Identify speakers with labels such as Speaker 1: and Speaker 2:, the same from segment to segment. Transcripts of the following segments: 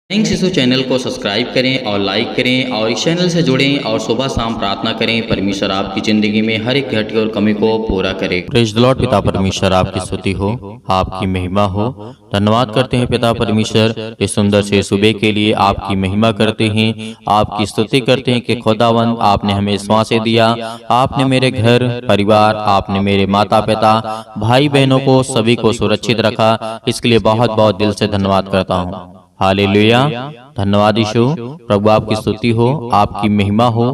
Speaker 1: शिशु चैनल को सब्सक्राइब करें और लाइक करें और इस चैनल से जुड़ें और सुबह शाम प्रार्थना करें। परमेश्वर आपकी जिंदगी में हर एक घटी और कमी को पूरा करे।
Speaker 2: Praise the Lord. पिता परमेश्वर आपकी स्तुति हो, आपकी महिमा हो। धन्यवाद करते हैं पिता परमेश्वर इस सुंदर से सुबह के लिए। आपकी महिमा करते हैं, आपकी स्तुति करते हैं कि खुदावंद आपने हमें सांसें दिया, आपने मेरे घर परिवार, आपने मेरे माता पिता भाई बहनों को सभी को सुरक्षित रखा। इसके लिए बहुत बहुत दिल से धन्यवाद करता हूँ। हालेलुया। धन्यवाद यीशु। प्रभु आपकी स्तुति हो, आपकी महिमा हो।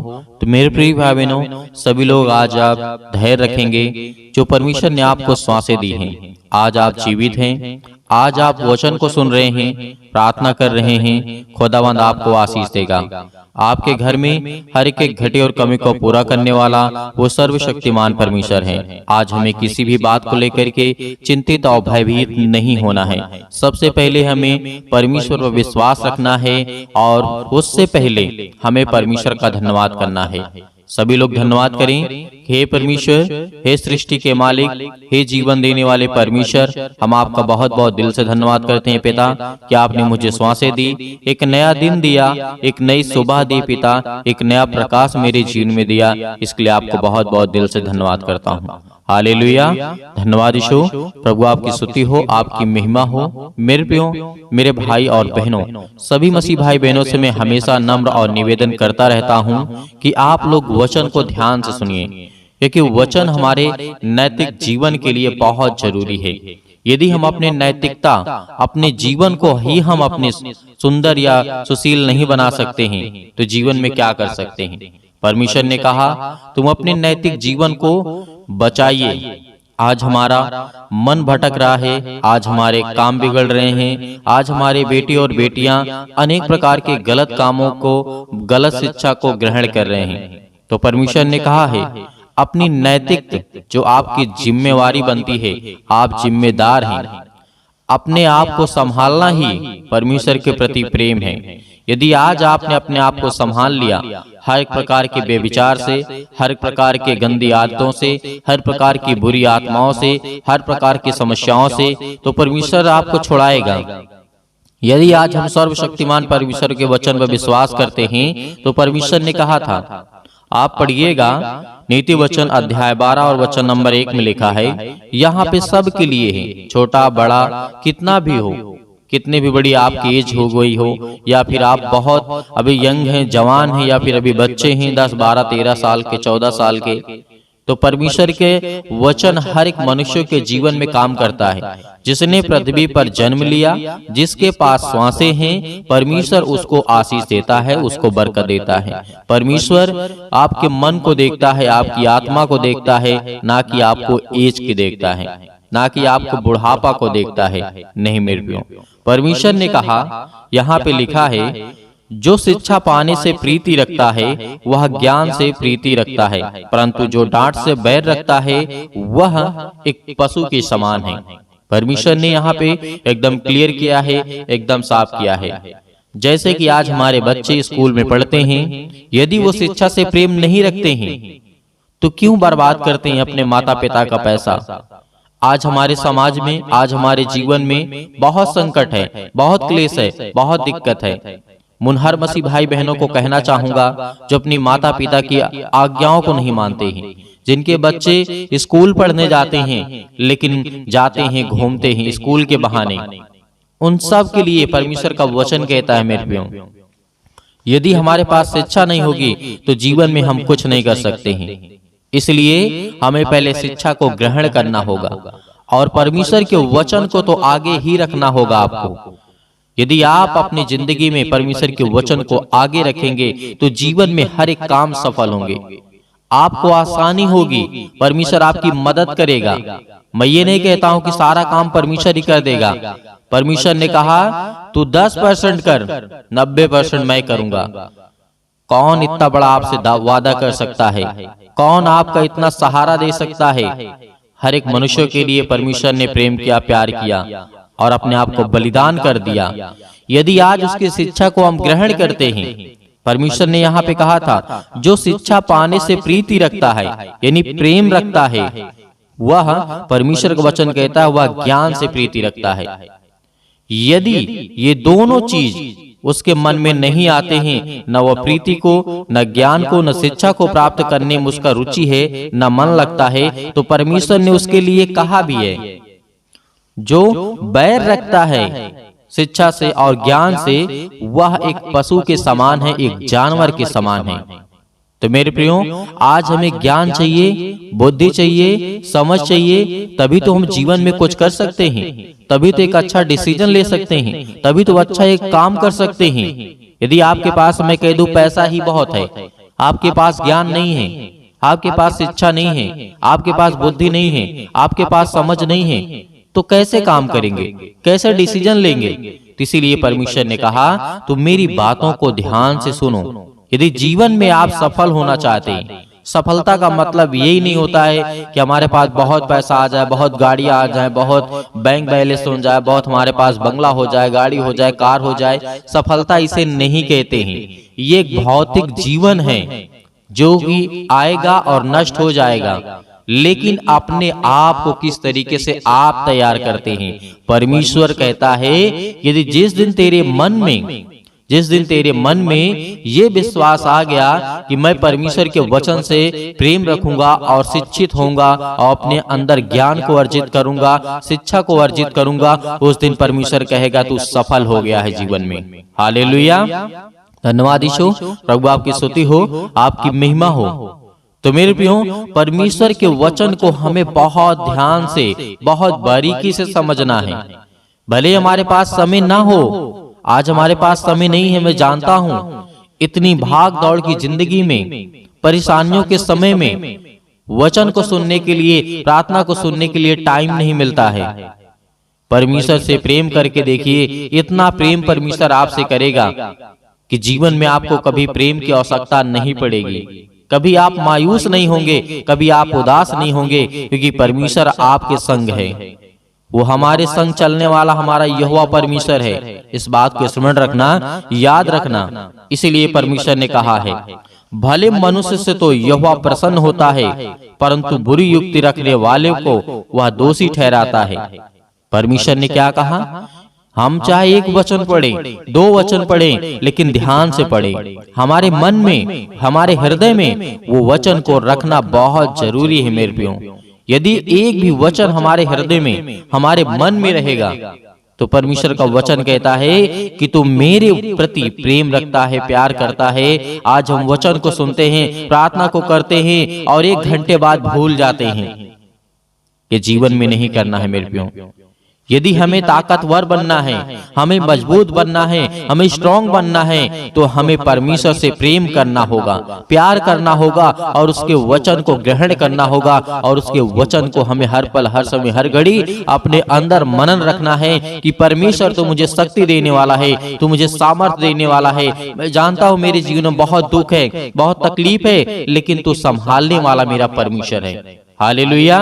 Speaker 2: तो मेरे प्रिय भाई बहनों, सभी लोग आज आप धैर्य रखेंगे। जो परमेश्वर ने आपको सांसें दी हैं, आज आप जीवित हैं, आज आप वचन को सुन रहे हैं, प्रार्थना कर रहे हैं, खुदावंद आपको आशीष देगा। आपके घर में हर एक घटे और कमी को पूरा करने वाला वो सर्वशक्तिमान परमेश्वर है। आज हमें किसी भी बात को लेकर के चिंतित और भयभीत नहीं होना है। सबसे पहले हमें परमेश्वर पर विश्वास रखना है और उससे पहले हमें परमेश्वर का धन्यवाद करना है। सभी लोग धन्यवाद करें। हे परमेश्वर, हे सृष्टि के मालिक, हे जीवन देने वाले परमेश्वर, हम आपका बहुत बहुत दिल से धन्यवाद करते हैं पिता कि आपने मुझे सांसें दी, एक नया दिन दिया, एक नई सुबह दी पिता, एक नया प्रकाश मेरे जीवन में दिया। इसके लिए आपको बहुत बहुत दिल से धन्यवाद करता हूँ। हालेलुया। धन्यवाद यीशु। प्रभु आपकी स्तुति हो, आपकी महिमा हो। मेरे प्रियो, मेरे भाई और बहनों, सभी मसीह भाई बहनों से मैं हमेशा नम्र और निवेदन करता रहता हूँ कि आप लोग वचन को ध्यान से सुनिए, क्योंकि वचन हमारे नैतिक जीवन के लिए बहुत जरूरी है। यदि हम अपने नैतिकता, अपने जीवन को ही हम अपने सुंदर या सुशील नहीं बना सकते हैं, तो जीवन में क्या कर सकते हैं? परमेश्वर ने कहा तुम अपने नैतिक जीवन को बचाइए। आज हमारा मन भटक रहा है, आज हमारे काम बिगड़ रहे हैं, आज हमारे बेटे और बेटियां अनेक प्रकार के गलत कामों को, गलत शिक्षा को ग्रहण कर रहे हैं। तो परमेश्वर ने कहा है अपनी नैतिक जो आपकी जिम्मेवारी बनती है, आप जिम्मेदार हैं। अपने आप को संभालना ही परमेश्वर के प्रति प्रेम है। यदि आज आपने अपने आप को संभाल लिया, हर एक प्रकार के बेविचार से, हर एक प्रकार के गंदी आदतों से, हर प्रकार की बुरी आत्माओं से, हर प्रकार की समस्याओं से, तो परमेश्वर आपको छुड़ाएगा। यदि आज हम सर्वशक्तिमान परमेश्वर के वचन पर विश्वास करते हैं, तो परमेश्वर ने कहा था, आप पढ़िएगा नीति वचन अध्याय 12 और वचन नंबर 1 में लिखा है, यहाँ पे सब के लिए है, छोटा बड़ा कितना भी हो, कितने भी बड़ी आपकी एज हो गई हो, या फिर आप बहुत अभी यंग हैं, जवान हैं, या फिर अभी बच्चे हैं 10, 12, 13 साल के, 14 साल के, तो परमेश्वर के वचन हर एक मनुष्य के जीवन में काम करता है। जिसने पृथ्वी पर जन्म लिया, जिसके पास सांसें हैं, परमेश्वर उसको आशीष देता है, उसको बरकत देता है। परमेश्वर आपके मन को देखता है, आपकी आत्मा को देखता है, ना कि आपको एज की देखता है, ना कि आपको बुढ़ापा को देखता है। नहीं मेरे प्रियो, परमेश्वर ने कहा, यहाँ पे लिखा है, जो शिक्षा पाने से प्रीति रखता है वह ज्ञान से प्रीति रखता है, परंतु जो डांट से बैर रखता है वह एक पशु के समान है। परमेश्वर ने यहाँ पे एकदम क्लियर किया है, एकदम साफ किया है। जैसे कि आज हमारे बच्चे स्कूल में पढ़ते हैं, यदि वो शिक्षा से प्रेम नहीं रखते हैं तो क्यों बर्बाद करते हैं अपने माता पिता का पैसा? आज हमारे समाज में, आज हमारे जीवन में बहुत संकट है, बहुत क्लेश है, बहुत दिक्कत है। मुनहर मसीह भाई बहनों को कहना चाहूंगा जो अपनी माता पिता की आज्ञाओं को नहीं मानते हैं, जिनके बच्चे स्कूल पढ़ने जाते हैं लेकिन जाते हैं घूमते हैं स्कूल के बहाने, उन सब के लिए परमेश्वर का वचन कहता है, मेरे प्रियो, यदि हमारे पास शिक्षा नहीं होगी तो जीवन में हम कुछ नहीं कर सकते हैं। इसलिए हमें पहले शिक्षा को ग्रहण करना होगा और परमेश्वर के वचन को तो आगे ही रखना होगा आपको। यदि आप अपनी जिंदगी में परमेश्वर के वचन को आगे रखेंगे तो जीवन में हर एक काम सफल होंगे, आपको आसानी होगी, परमेश्वर आपकी मदद करेगा। मैं ये नहीं कहता हूं कि सारा काम परमेश्वर ही कर देगा। परमेश्वर ने कहा तू 10% कर, 90% मैं करूंगा। कौन इतना बड़ा आपसे वादा कर सकता है? कौन आपका इतना सहारा दे सकता है? हर एक मनुष्य के लिए परमेश्वर ने प्रेम किया, प्यार किया और अपने आप को बलिदान कर दिया। यदि आज उसकी शिक्षा को हम ग्रहण करते हैं, परमेश्वर ने यहाँ पे कहा था जो शिक्षा पाने से प्रीति रखता है, यानी प्रेम रखता है, वह परमेश्वर का वचन कहता है वह ज्ञान से प्रीति रखता है। यदि ये दोनों चीज उसके मन में नहीं आते हैं, न वह प्रीति को, न ज्ञान को, न शिक्षा को प्राप्त करने में उसका रुचि है, न मन लगता है, तो परमेश्वर ने उसके लिए कहा भी है, जो बैर रखता है शिक्षा से और ज्ञान से, वह एक पशु के समान है, एक जानवर के समान है। तो मेरे प्रियो, आज हमें ज्ञान चाहिए, बुद्धि चाहिए, समझ चाहिए, तभी तो हम जीवन में कुछ कर सकते हैं, तभी तो एक अच्छा डिसीजन ले सकते हैं, तभी तो अच्छा एक काम कर सकते हैं। यदि आपके पास, मैं कह दूं, पैसा ही बहुत है, आपके पास ज्ञान नहीं है, आपके पास शिक्षा नहीं है, आपके पास बुद्धि नहीं है, आपके पास समझ नहीं है, तो कैसे काम करेंगे, कैसे डिसीजन लेंगे? तो इसीलिए परमेश्वर ने कहा, तुम मेरी बातों को ध्यान से सुनो। यदि जीवन में आप सफल होना चाहते हैं, सफलता का मतलब यही नहीं होता है कि हमारे पास बहुत पैसा आ जाए, बहुत गाड़ी आ जाए, बहुत बैंक बैलेंस हो जाए, बहुत हमारे पास बंगला हो जाए, गाड़ी हो जाए, कार हो जाए। सफलता इसे नहीं कहते हैं। ये एक भौतिक जीवन है जो कि आएगा और नष्ट हो जाएगा, लेकिन अपने आप को किस तरीके से आप तैयार करते हैं। परमेश्वर कहता है, यदि जिस दिन तेरे मन में ये विश्वास आ गया कि मैं परमेश्वर के वचन से प्रेम रखूंगा और शिक्षित होऊंगा और अपने अंदर ज्ञान को अर्जित करूंगा, शिक्षा को अर्जित करूंगा, उस दिन परमेश्वर कहेगा तू सफल हो गया है जीवन में। हालेलुया, धन्यवाद यीशु। प्रभु आपकी स्तुति हो, आपकी महिमा हो। तो मेरे प्रियो, परमेश्वर के वचन को हमें बहुत ध्यान से, बहुत बारीकी से समझना है। भले हमारे पास समय ना हो, आज हमारे पास समय नहीं है, मैं जानता हूं। इतनी भाग दौड़ की जिंदगी में, परेशानियों के समय में वचन को सुनने के लिए, प्रार्थना को सुनने के लिए टाइम नहीं मिलता है। परमेश्वर से प्रेम करके देखिए, इतना प्रेम परमेश्वर आपसे करेगा कि जीवन में आपको कभी प्रेम की आवश्यकता नहीं पड़ेगी, कभी आप मायूस नहीं होंगे, कभी आप उदास नहीं होंगे, क्योंकि परमेश्वर आपके संग है। वो हमारे संग चलने वाला हमारा यहोवा परमेश्वर है। इस बात को स्मरण रखना, याद रखना। इसीलिए परमेश्वर ने कहा है, भले मनुष्य से तो यहोवा प्रसन्न होता है, परंतु बुरी युक्ति रखने वाले को वह दोषी ठहराता है। परमेश्वर ने क्या कहा? हम चाहे एक वचन पढ़े, 2 वचन पढ़े, लेकिन ध्यान से पढ़े। हमारे मन में, हमारे हृदय में वो वचन को रखना बहुत जरूरी है मेरे प्रियो। यदि एक भी वचन हमारे हृदय में, हमारे मन में रहेगा, तो परमेश्वर का वचन कहता है कि तू मेरे प्रति प्रेम रखता है, प्यार करता है। आज हम वचन को सुनते हैं, प्रार्थना को करते हैं और 1 घंटे बाद भूल जाते हैं। ये जीवन में नहीं करना है मेरे प्रियो। यदि हमें ताकतवर बनना है, हमें मजबूत बनना है, हमें स्ट्रांग बनना है, तो हमें परमेश्वर से प्रेम करना होगा, प्यार करना होगा और उसके वचन को ग्रहण करना होगा। और उसके वचन को हमें हर पल, हर समय, हर घड़ी अपने अंदर मनन रखना है कि परमेश्वर तो मुझे शक्ति देने वाला है, तो मुझे सामर्थ्य देने वाला है। मैं जानता हूँ मेरे जीवन में बहुत दुख है, बहुत तकलीफ है, लेकिन तू संभालने वाला मेरा परमेश्वर है। हालेलुया,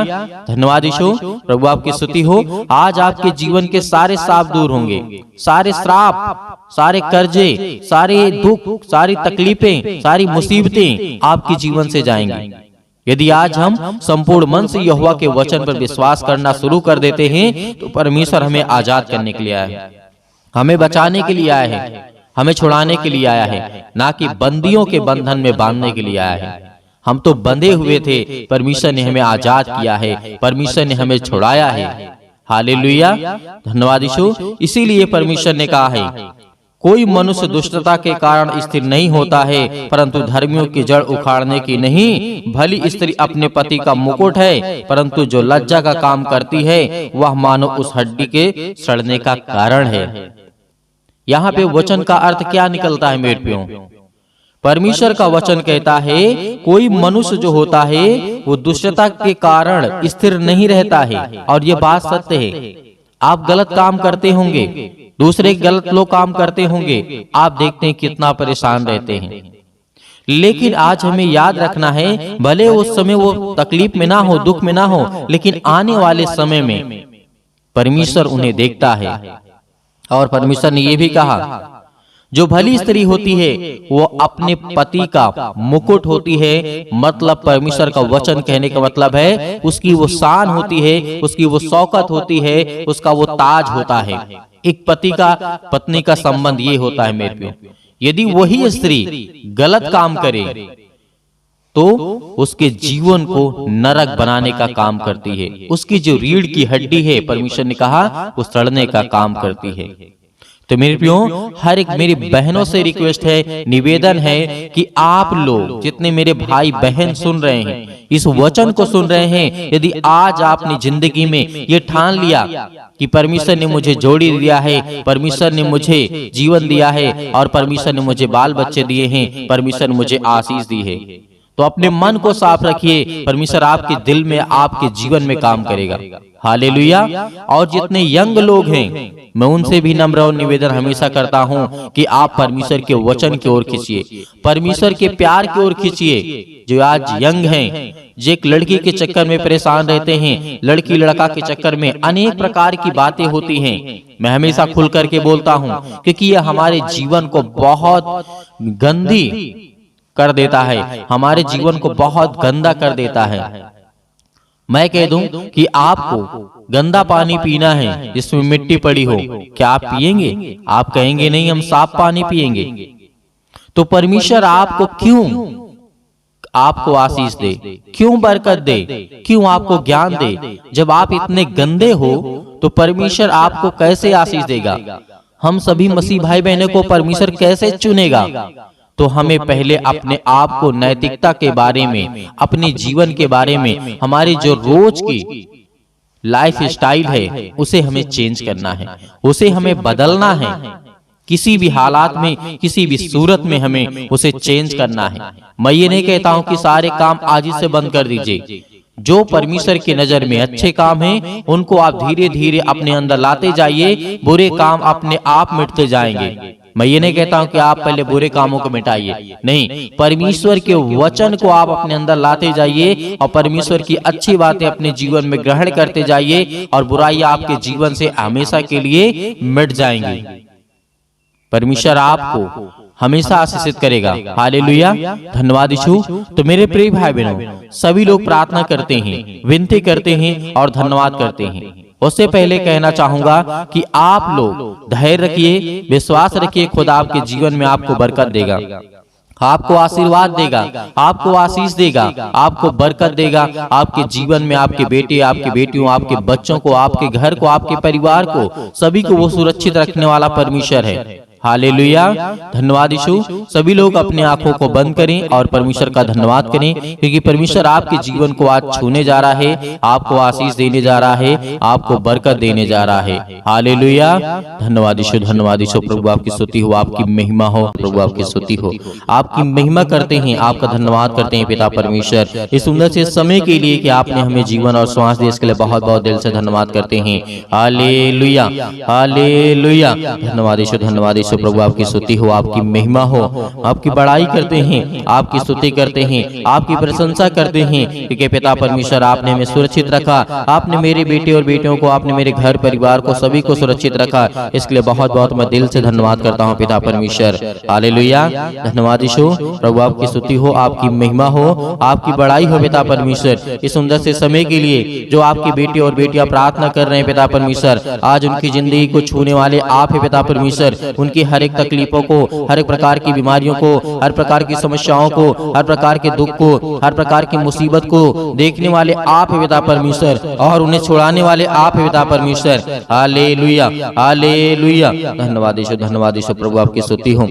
Speaker 2: धन्यवाद यीशु। प्रभु आपकी स्तुति हो। आज आपके जीवन के सारे श्राप दूर होंगे, सारे श्राप, सारे कर्जे, सारे दुख, सारी तकलीफें, सारी मुसीबतें आपके जीवन से जाएंगी। यदि आज हम संपूर्ण मन से यहोवा के वचन पर विश्वास करना शुरू कर देते हैं, तो परमेश्वर हमें आजाद करने के लिए आया है, हमें बचाने के लिए आया है, हमें छुड़ाने के लिए आया है, ना कि बंदियों के बंधन में बांधने के लिए आया है। हम तो बंधे हुए थे, परमेश्वर ने हमें आजाद किया है, परमेश्वर ने हमें छुड़ाया है। हालेलुया, धन्यवाद यीशु। इसीलिए परमेश्वर ने कहा है, कोई मनुष्य दुष्टता के कारण स्थिर नहीं होता है, परंतु धर्मियों की जड़ उखाड़ने की नहीं। भली स्त्री अपने पति का मुकुट है, परंतु जो लज्जा का काम करती है, वह मानो उस हड्डी के सड़ने का कारण है। यहाँ पे वचन का अर्थ क्या निकलता है मेरे प्रियो? परमेश्वर का वचन कहता है, कोई मनुष्य जो होता है वो दुष्टता के कारण स्थिर नहीं रहता है। और ये बात सत्य है। आप गलत काम करते होंगे, दूसरे गलत लोग काम करते होंगे, आप देखते हैं कितना परेशान रहते हैं। लेकिन आज हमें याद रखना है, भले उस समय वो तकलीफ में ना हो, दुख में ना हो, लेकिन आने वाले समय में परमेश्वर उन्हें देखता है। और परमेश्वर ने ये भी कहा, जो भली स्त्री होती है वो अपने पति का मुकुट होती है। मतलब परमेश्वर का वचन कहने का मतलब है, उसकी वो शान होती है, उसकी वो शौकत होती है, उसका वो ताज होता है। एक पति का पत्नी का संबंध ये होता है मेरे प्रियो। यदि वही स्त्री गलत काम करे तो उसके जीवन को नरक बनाने का काम करती है। उसकी जो रीढ़ की हड्डी है, परमेश्वर ने कहा, वो सड़ने का काम करती है। तो मेरे प्रियो, हर एक मेरी बहनों से रिक्वेस्ट है, निवेदन है कि आप लोग जितने मेरे भाई बहन सुन रहे हैं, इस वचन को सुन रहे हैं, यदि आज आपने जिंदगी में ये ठान लिया कि परमेश्वर ने मुझे जोड़ी दिया है, परमेश्वर ने मुझे जीवन दिया है और परमेश्वर ने मुझे बाल बच्चे दिए हैं, परमेश्वर ने मुझे आशीष दी है, तो अपने मन को साफ रखिए। परमेश्वर आपके दिल में, आपके जीवन में काम करेगा। हालेलुया। और जितने यंग लोग हैं, मैं उनसे भी नम्र और निवेदन हमेशा करता हूं कि आप परमेश्वर के वचन की ओर खींचिए, परमेश्वर के प्यार की ओर खींचिए। जो आज यंग हैं, जो एक लड़की के चक्कर में परेशान रहते हैं, लड़की लड़का के चक्कर में अनेक प्रकार की बातें होती हैं, मैं हमेशा खुल करके बोलता हूं, क्योंकि यह हमारे जीवन को बहुत गंदी कर देता है, हमारे जीवन को बहुत गंदा कर देता है। मैं कह दूं कि आपको गंदा पानी पीना है जिसमें मिट्टी पड़ी हो, क्या आप पिएंगे? आप कहेंगे नहीं, हम साफ पानी पिएंगे। तो परमेश्वर आपको क्यों आपको आशीष दे, क्यों बरकत दे, क्यों आपको ज्ञान दे? जब आप इतने गंदे हो तो परमेश्वर आपको कैसे आशीष देगा? हम सभी मसीह भाई बहनों को परमेश्वर कैसे चुनेगा? तो हमें पहले अपने आप को नैतिकता के बारे में, अपने जीवन के बारे में, हमारी जो रोज की लाइफ स्टाइल है उसे हमें चेंज करना है, उसे हमें बदलना है। किसी भी हालात में, किसी भी सूरत में हमें उसे चेंज करना है। मैं ये नहीं कहता हूं कि सारे काम आज ही से बंद कर दीजिए। जो परमेश्वर की नजर में अच्छे काम हैं, उनको आप धीरे धीरे अपने अंदर लाते जाइए, बुरे काम अपने आप मिटते जाएंगे। मैं ये नहीं कहता हूं कि आप पहले बुरे कामों को मिटाइए, नहीं, परमेश्वर के वचन को आप अपने अंदर लाते जाइए और परमेश्वर की अच्छी बातें अपने जीवन में ग्रहण करते जाइए और बुराइयां आपके जीवन से हमेशा के लिए मिट जाएंगी। परमेश्वर आपको हमेशा आशीषित करेगा। हालेलुया। धन्यवाद यीशु। तो मेरे प्रिय भाई बहनों, सभी लोग प्रार्थना करते हैं, विनती करते हैं और धन्यवाद करते हैं। उससे पहले कहना चाहूंगा कि आप लोग धैर्य रखिए, विश्वास रखिए, खुदा आपके जीवन में आपको बरकत देगा, आपको आशीर्वाद देगा, आपको आशीष देगा, आपको बरकत देगा। आपके जीवन में आपके बेटे, आपके बेटियों, आपके बच्चों को, आपके घर को, आपके परिवार को, सभी को वो सुरक्षित रखने वाला परमेश्वर है। हालेलुया। धन्यवाद यीशु। सभी लोग अपने आंखों को बंद करें और परमेश्वर का धन्यवाद करें, क्योंकि परमेश्वर आपके जीवन को आज छूने जा रहा है, आपको आशीष देने जा रहा है, आपको बरकत देने जा रहा है। हालेलुया। धन्यवाद यीशु, धन्यवाद यीशु। प्रभु आपकी स्तुति हो, आपकी महिमा हो, प्रभु आपकी स्तुति हो, आपकी महिमा करते हैं, आपका धन्यवाद करते हैं पिता परमेश्वर, इस सुंदर से समय के लिए कि आपने हमें जीवन और श्वास दिए, इसके लिए बहुत बहुत दिल से धन्यवाद करते हैं। Hallelujah, hallelujah. धन्यवाद यीशु, धन्यवाद यीशु। प्रभु आपकी स्तुति हो, आपकी महिमा हो, आपकी बड़ाई करते हैं, आपकी स्तुति करते हैं, आपकी प्रशंसा करते हैं, क्योंकि पिता परमेश्वर आपने हमें सुरक्षित रखा, आपने मेरे बेटे और बेटियों को, आपने मेरे घर परिवार को, सभी को सुरक्षित रखा। इसके लिए बहुत बहुत मैं दिल से धन्यवाद करता हूँ पिता परमेश्वर। हालेलुया। धन्यवाद यीशु। प्रभु आपकी स्तुति हो, आपकी महिमा हो, आपकी बड़ाई हो पिता परमेश्वर, इस सुंदर से समय के लिए जो आपके बेटे और बेटियां प्रार्थना कर रहे हैं पिता परमेश्वर, आज उनकी जिंदगी को छूने वाले आप है पिता परमेश्वर। उनकी हर एक तकलीफों को, हर एक प्रकार की बीमारियों को, हर प्रकार की समस्याओं को, हर प्रकार के दुख को, हर प्रकार की मुसीबत को देखने वाले आप है पिता परमेश्वर और उन्हें छुड़ाने वाले आप है पिता परमेश्वर। Hallelujah, hallelujah. धन्यवाद यीशु, धन्यवाद यीशु। प्रभु आपकी स्तुति हो।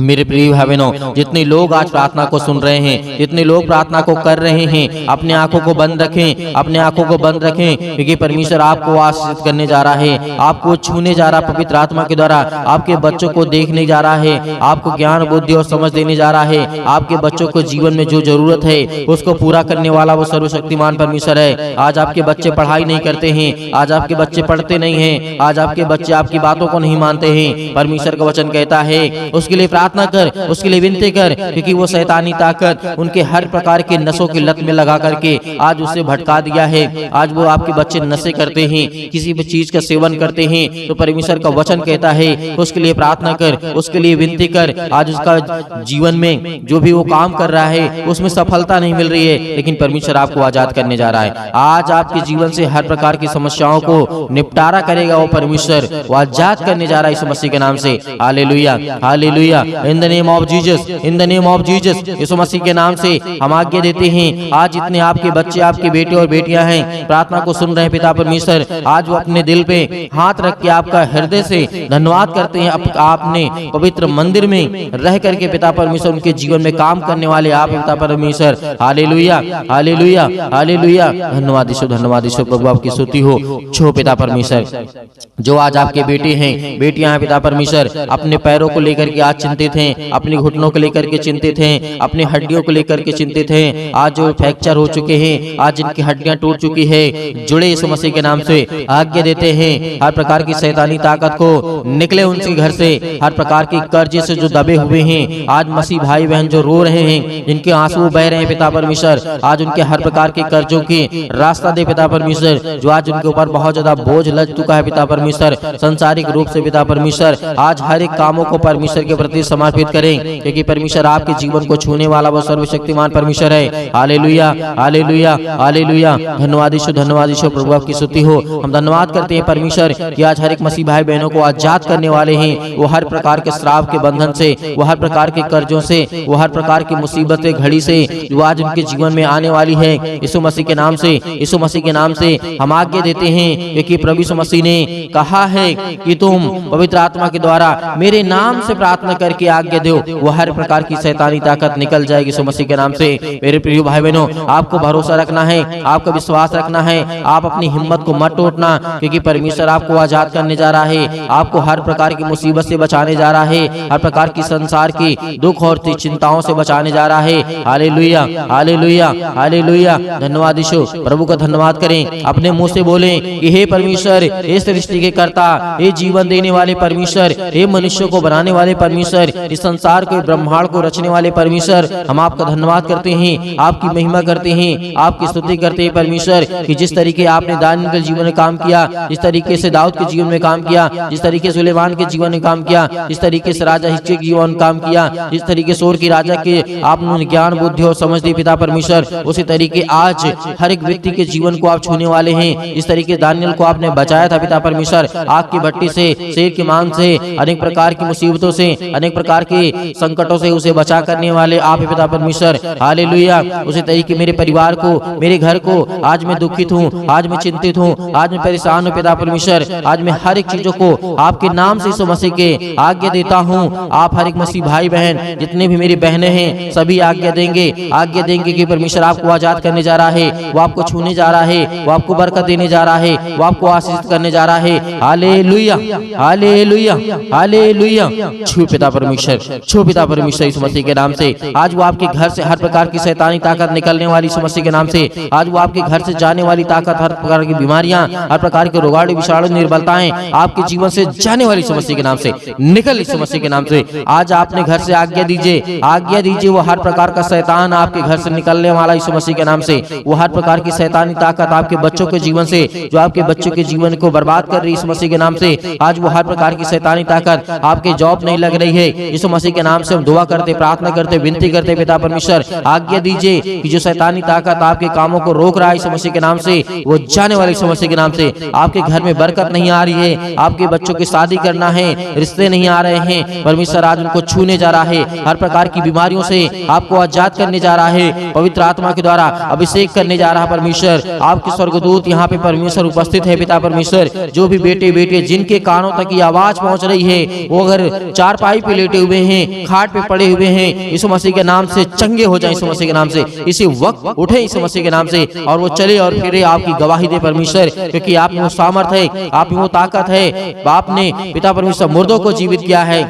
Speaker 2: मेरे प्रिय भाई बहनों, जितने लोग आज प्रार्थना को सुन रहे हैं, जितने लोग प्रार्थना को कर रहे हैं, अपने आंखों को बंद रखें, अपने आंखों को बंद रखें, क्योंकि परमेश्वर आपको आशीषित करने जा रहा है, आपको छूने जा रहा है पवित्र आत्मा के द्वारा, आपके बच्चों को देखने जा रहा है, आपको ज्ञान, बुद्धि और समझ देने जा रहा है। आपके बच्चों को जीवन में जो जरूरत है उसको पूरा करने वाला वो सर्वशक्तिमान परमेश्वर है। आज आपके बच्चे पढ़ाई नहीं करते हैं, आज आपके बच्चे पढ़ते नहीं हैं, आज आपके बच्चे आपकी बातों को नहीं मानते हैं, परमेश्वर का वचन कहता है उसके लिए प्रार्थना कर, उसके लिए विनती कर, क्योंकि वो शैतानी ताकत उनके हर प्रकार के नशों की लत में लगा करके आज उसे भटका दिया है। आज वो आपके बच्चे नशे करते हैं, किसी भी चीज का सेवन करते हैं, तो परमेश्वर का वचन कहता है उसके लिए प्रार्थना कर, उसके लिए विनती कर। आज उसका जीवन में जो भी वो काम कर रहा है उसमें सफलता नहीं मिल रही है, लेकिन परमेश्वर आपको आजाद करने जा रहा है। आज आपके जीवन से हर प्रकार की समस्याओं को निपटारा करेगा वो परमेश्वर, वो आजाद करने जा रहा है यीशु मसीह के नाम से। Hallelujah, hallelujah. In the name of Jesus, in the name of Jesus, Yeshu मसीह के नाम से हम आज्ञा देते हैं। आज जितने आपके बच्चे, आपके बेटे और बेटियां हैं, प्रार्थना को सुन रहे हैं पिता परमेश्वर, आज वो अपने दिल पे हाथ रख के आपका हृदय से धन्यवाद करते हैं। आपने पवित्र मंदिर में रह करके पिता परमेश्वर उनके जीवन में काम करने वाले आप पिता परमेश्वर। Hallelujah, hallelujah, hallelujah. धन्यवाद यीशु, धन्यवाद यीशु। प्रभु आपकी स्तुति हो छो पिता परमेश्वर। जो आज आपके बेटे हैं, बेटियां हैं पिता परमेश्वर, अपने पैरों को लेकर के आज चिंतित हैं, अपने घुटनों को लेकर के चिंतित हैं, अपनी हड्डियों को लेकर के चिंतित हैं, आज जो फ्रैक्चर हो चुके हैं, आज जिनकी हड्डियां टूट चुकी है, जुड़े यीशु मसीह के नाम से आज्ञा देते हैं। हर प्रकार की शैतानी ताकत को निकले उनके घर से, हर प्रकार की कर्ज से जो दबे हुए हैं, आज मसीह भाई बहन जो रो रहे हैं, जिनके आंसू बह रहे हैं पिता परमेश्वर, आज उनके हर प्रकार के कर्जों की रास्ता दे पिता परमेश्वर। जो आज उनके ऊपर बहुत ज्यादा बोझ लग चुका है पिता परमेश्वर, संसारिक रूप से पिता परमेश्वर, आज हर एक कामों को परमेश्वर के प्रति समर्पित करें, क्योंकि परमेश्वर आपके जीवन को छूने वाला वो सर्वशक्तिमान परमेश्वर है। Hallelujah, hallelujah, hallelujah. धन्यवाद यीशु, धन्यवाद यीशु। प्रभु आपकी स्तुति हो। हम धन्यवाद करते हैं परमेश्वर कि आज हर एक मसीह भाई बहनों को आजाद करने वाले हैं। वो हर प्रकार के श्राप के बंधन से, वो हर प्रकार के कर्जों से, वो हर प्रकार की मुसीबत घड़ी से जो आज उनके जीवन में आने वाली है, यीशु मसीह के नाम से, यीशु मसीह के नाम से हम आज्ञा देते हैं, क्योंकि प्रभु यीशु मसीह ने कहा है कि तुम पवित्र आत्मा के द्वारा मेरे नाम से प्रार्थना करके आज्ञा दो, वो हर प्रकार की शैतानी ताकत निकल जाएगी यीशु मसीह के नाम से। मेरे प्रिय भाई बहनों, आपको भरोसा रखना है, आपका विश्वास रखना है, आप अपनी हिम्मत को मत टूटना, क्योंकि परमेश्वर आपको आजाद करने जा रहा है, आपको हर प्रकार की मुसीबत से बचाने जा रहा है, हर प्रकार की संसार की दुख और चिंताओं से बचाने जा रहा है। Hallelujah, hallelujah, hallelujah. धन्यवाद यीशु। प्रभु का धन्यवाद करें, अपने मुंह से बोलें कि हे परमेश्वर, हे सृष्टि के कर्ता, हे जीवन देने वाले परमेश्वर, हे मनुष्य को बनाने वाले परमेश्वर, इस संसार को, ब्रह्मांड को रचने वाले परमेश्वर, हम आपका धन्यवाद करते हैं, आपकी महिमा करते हैं, आपकी स्तुति करते हैं परमेश्वर, कि जिस तरीके आपने दानियल के जीवन में काम किया, जिस तरीके से दाऊद के जीवन में काम किया, जिस तरीके से सुलेमान के जीवन में काम किया, जिस तरीके से राजा हिजकिय्याह के जीवन में काम किया, जिस तरीके से सोर की राजा के आपने ज्ञान, बुद्धि और समझ दी पिता परमेश्वर, उसी तरीके आज हर एक व्यक्ति के जीवन को आप छूने वाले हैं। इस तरीके दानियल को आपने बचाया था पिता परमेश्वर, आग की भट्टी से, शेर के मांस से, अनेक प्रकार की मुसीबतों से, अनेक प्रकार के संकटों से उसे बचा करने वाले आप ही पिता परमेश्वर। हालेलुया। उसी तरीके मेरे परिवार को, मेरे घर को, आज मैं दुखित हूँ, आज मैं चिंतित हूँ, आज मैं परेशान हूँ पिता परमेश्वर, आज मैं हर एक चीजों को आपके नाम से यीशु मसीह के आज्ञा देता हूँ। आप हर एक मसीह भाई बहन, जितने भी मेरी बहनें हैं, सभी आज्ञा देंगे कि परमेश्वर आपको आजाद करने जा रहा है, वो आपको छूने जा रहा है, वो आपको बरकत देने जा रहा है, वो आपको आशीष करने जा रहा है। Hallelujah, hallelujah, hallelujah. छू पिता परमेश्वर, छू पिता परमेश्वर यीशु मसीह के नाम से। आज वो आपके घर से हर प्रकार की शैतानी ताकत निकलने वाली यीशु मसीह के नाम से। आज वो आपके घर से जाने वाली ताकत, हर प्रकार की बीमारियां, हर प्रकार के रोगाणु, विषाणु, निर्बलताएं आपके जीवन से जाने वाली यीशु मसीह के नाम से निकल यीशु मसीह के नाम से। आज आपने घर से आज्ञा दीजिए, आज्ञा दीजिए, वो हर प्रकार का शैतान आपके घर से निकलने वाला यीशु मसीह के नाम से। वो हर प्रकार की शैतानी ताकत आपके बच्चों के जीवन से, जो आपके बच्चों के जीवन को बर्बाद कर रही है यीशु मसीह के नाम से, आज वो हर प्रकार की शैतानी ताकत, आपके जॉब नहीं लग रही है, यीशु मसीह के नाम से हम दुआ करते, प्रार्थना करते, विनती करते पिता परमेश्वर, आज्ञा दीजिए कि जो शैतानी ताकत आपके कामों को रोक रहा है यीशु मसीह के नाम से, वो जाने वाले यीशु मसीह के नाम से। आपके घर में बरकत नहीं आ रही है, आपके बच्चों की शादी करना है, रिश्ते नहीं आ रहे हैं, परमेश्वर आज उनको छूने जा रहा है, हर प्रकार की बीमारियों से आपको आजाद करने जा रहा है, पवित्र आत्मा के द्वारा अभिषेक करने जा रहा है परमेश्वर। आपके स्वर्गदूत यहाँ पे परमेश्वर उपस्थित है पिता परमेश्वर। जो भी बेटे बेटे जिनके कानों तक ये आवाज पहुंच रही है, वो अगर चारपाई पे लेटे हुए हैं, खाट पे पड़े हुए हैं, यीशु मसीह के नाम से चंगे हो जाए, यीशु मसीह के नाम से इसी वक्त उठे यीशु मसीह के नाम से, और वो चले और फिरे आपकी गवाही दे परमेश्वर, क्योंकि आप में वो सामर्थ है, आप में वो ताकत है। आपने पिता परमेश्वर मुर्दों को जीवित किया है,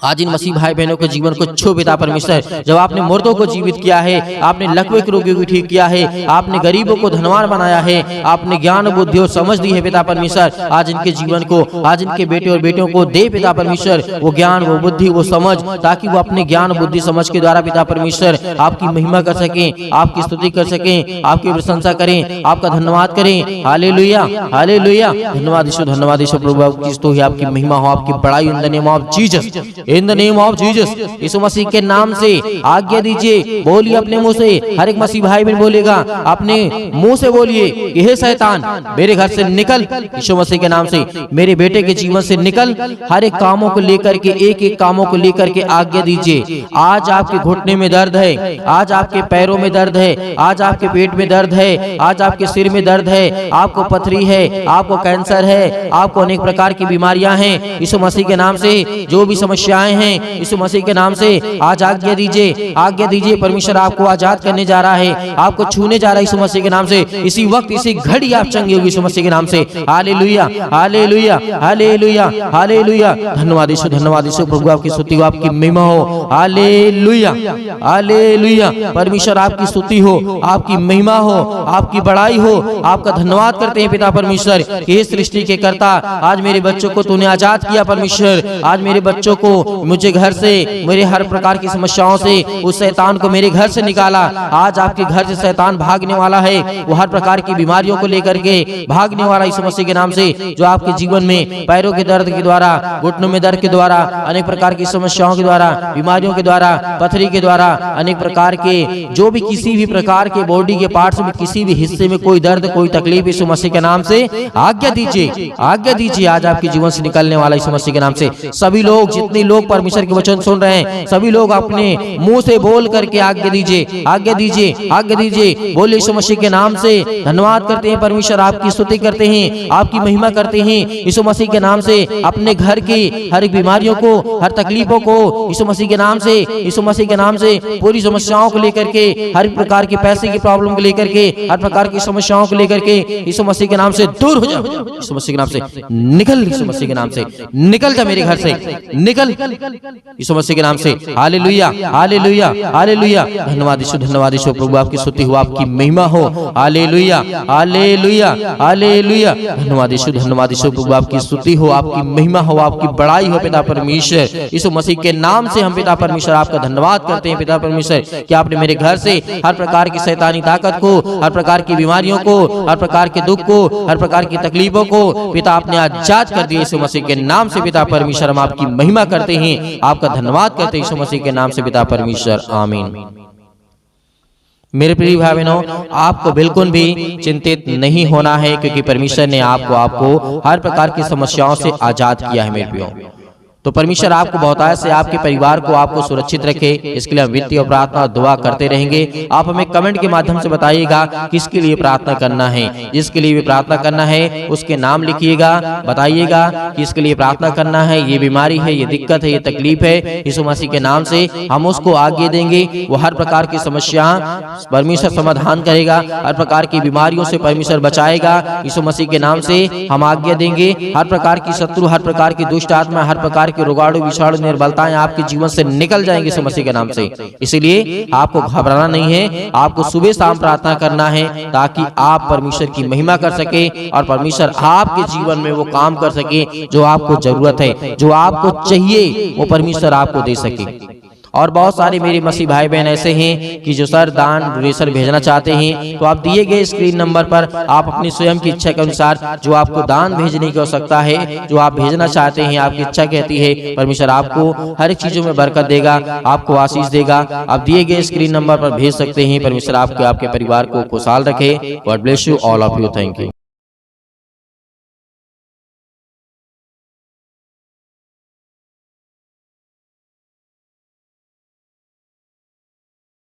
Speaker 3: आज इन मसीह भाई बहनों के जीवन को छू पिता परमेश्वर। जब आपने मुर्दों को जीवित किया है, आपने लकवे के रोगियों को ठीक किया है, आपने गरीबों को धनवान बनाया है, आपने ज्ञान बुद्धि और समझ दी है पिता परमेश्वर। आज इनके जीवन को, आज इनके बेटे और बेटियों को दे पिता परमेश्वर वो ज्ञान, वो बुद्धि, वो समझ, ताकि वो अपने ज्ञान बुद्धि समझ के द्वारा पिता परमेश्वर आपकी महिमा कर सकें, आपकी स्तुति कर सकें, आपकी प्रशंसा करें, आपका धन्यवाद करें। Hallelujah, hallelujah. धन्यवाद यीशु, धन्यवाद यीशु। प्रभु आपकी स्तुति, आपकी महिमा हो, आपकी बड़ाई in the name of Jesus, in the name of Jesus. Yeshu मसीह के नाम से आज्ञा दीजिए, बोलिए अपने मुंह से। हर एक मसीह भाई बहन बोलेगा, अपने मुंह से बोलिए कि हे शैतान मेरे घर से निकल, यीशु मसीह के नाम से। मेरे बेटे के जीवन से निकल। हर एक कामों को लेकर के, एक एक कामों को लेकर के आज्ञा दीजिए। आज आपके घुटने में दर्द है, आज आपके पैरों में दर्द है, आज आपके पेट में दर्द है, आज आपके सिर में दर्द है, आपको पथरी है, आपको कैंसर है, आपको अनेक प्रकार की बीमारियां हैं। यीशु मसीह के नाम से जो भी समस्याएं हैं, यीशु मसीह के नाम से आज आज्ञा दीजिए, आज्ञा दीजिए। परमेश्वर आपको आजाद करने जा रहा है, आपको छूने जा रहा है यीशु मसीह के नाम से। इसी वक्त, इसी घड़ी आप चंगे होगी यीशु मसीह के नाम से। Hallelujah, hallelujah, hallelujah, hallelujah. धन्यवाद यीशु, धन्यवाद यीशु। प्रभु आपकी स्तुति हो, आपकी महिमा हो। Hallelujah, hallelujah. परमेश्वर आपकी स्तुति हो, आपकी महिमा हो, आपकी बड़ाई हो। आपका धन्यवाद करते हैं पिता परमेश्वर कि हे सृष्टि के कर्ता, आज मेरे बच्चों को तूने आजाद किया परमेश्वर। आज मेरे बच्चों को, मुझे घर से, मेरे हर प्रकार की समस्याओं से, उस शैतान को मेरे घर से निकाला। आज आपके घर से शैतान भागने वाला है, वो हर प्रकार की बीमारियों को लेकर के भागने वाला यीशु मसीह के नाम से। जो आपके जीवन में पैरों के दर्द के द्वारा, घुटनों में दर्द के द्वारा, अनेक प्रकार की समस्याओं के द्वारा, बीमारियों के द्वारा, पथरी के द्वारा, अनेक प्रकार के जो भी किसी भी प्रकार के बॉडी के पार्ट्स में किसी भी हिस्से में कोई दर्द, कोई तकलीफ, यीशु मसीह के नाम से आज्ञा दीजिए, आज्ञा दीजिए। आज आपके जीवन से निकलने वाला यीशु मसीह के नाम से। सभी लोग, जितने लोग परमेश्वर के वचन सुन रहे हैं, सभी लोग अपने मुंह से बोल करके आज्ञा दीजिए, आज्ञा दीजिए, आज्ञा दीजिए। बोले यीशु मसीह के नाम से धन्यवाद करते हैं परमेश्वर, आपकी स्तुति करते हैं, आपकी महिमा करते हैं यीशु मसीह के नाम से। अपने घर की हर एक बीमारियों को, हर तकलीफों को यीशु मसीह के नाम से, यीशु मसीह के नाम से, पूरी समस्याओं को लेकर के, हर प्रकार की पैसे की प्रॉब्लम को लेकर के, हर प्रकार की समस्याओं को लेकर के यीशु मसीह के नाम से दूर हो जाओ। यीशु मसीह के नाम से निकल, यीशु मसीह के नाम से निकल जा मेरे घर से, निकल यीशु मसीह के नाम से। Hallelujah, hallelujah, hallelujah. धन्यवाद यीशु, धन्यवाद यीशु। प्रभु आपकी स्तुति हो, आपकी महिमा हो। Hallelujah, hallelujah, hallelujah. धन्यवाद यीशु, धन्यवाद यीशु। प्रभु आपकी स्तुति हो, आपकी महिमा हो, आपकी बड़ाई हो पिता परमेश्वर। यीशु मसीह के नाम से हम पिता परमेश्वर आपका धन्यवाद करते हैं पिता परमेश्वर कि आपने मेरे घर से हर प्रकार की शैतानी ताकत को, हर प्रकार की बीमारियों को, हर प्रकार के दुख को, हर प्रकार की तकलीफों को पिता आपने आजाद कर दिया यीशु मसीह के नाम से पिता परमेश्वर। हम आपकी महिमा करते हैं, आपका धन्यवाद करते हैं यीशु मसीह के नाम से पिता परमेश्वर। आमीन। मेरे प्रिय भाई बहनों, आपको बिल्कुल भी चिंतित नहीं होना है, क्योंकि परमेश्वर ने आपको हर प्रकार की समस्याओं से आजाद किया है मेरे प्रियो। तो परमेश्वर आपको बहुतायत से, आपके परिवार को, आपको सुरक्षित रखे। इसके लिए हम विनती और प्रार्थना और दुआ करते रहेंगे। आप हमें कमेंट के माध्यम से बताइएगा किसके लिए प्रार्थना करना है। जिसके लिए भी प्रार्थना करना है उसके नाम लिखिएगा, बताइएगा कि इसके लिए प्रार्थना करना है, ये बीमारी है, ये दिक्कत है, ये तकलीफ है, यीशु मसीह के नाम से हम उसको आगे देंगे। वो हर प्रकार की समस्या परमेश्वर समाधान करेगा, हर प्रकार की बीमारियों से परमेश्वर बचाएगा। यीशु मसीह के नाम से हम आज्ञा देंगे। हर प्रकार की शत्रु, हर प्रकार की दुष्ट आत्मा, हर प्रकार की रोगाणु, विषाणु, निर्बलताएं आपके जीवन से निकल जाएंगे यीशु मसीह के नाम से। इसीलिए आपको घबराना नहीं है, आपको सुबह शाम प्रार्थना करना है, ताकि आप परमेश्वर की महिमा कर सके और परमेश्वर आपके जीवन में वो काम कर सके जो आपको जरूरत है, जो आपको चाहिए, वो परमेश्वर आपको दे सके। और बहुत सारे मेरे मसीह भाई बहन ऐसे हैं कि जो सर दान डोनेशन भेजना चाहते हैं, तो आप दिए गए स्क्रीन नंबर पर आप अपनी स्वयं की इच्छा के अनुसार जो आपको दान भेजने की आवश्यकता है, जो आप भेजना चाहते हैं, आपकी इच्छा कहती है, परमेश्वर आपको हर एक चीजों में बरकत देगा, आपको आशीष देगा। आप दिए गए स्क्रीन नंबर पर भेज सकते हैं। परमेश्वर आपके परिवार को खुशहाल रखे। God bless you all of you. Thank you.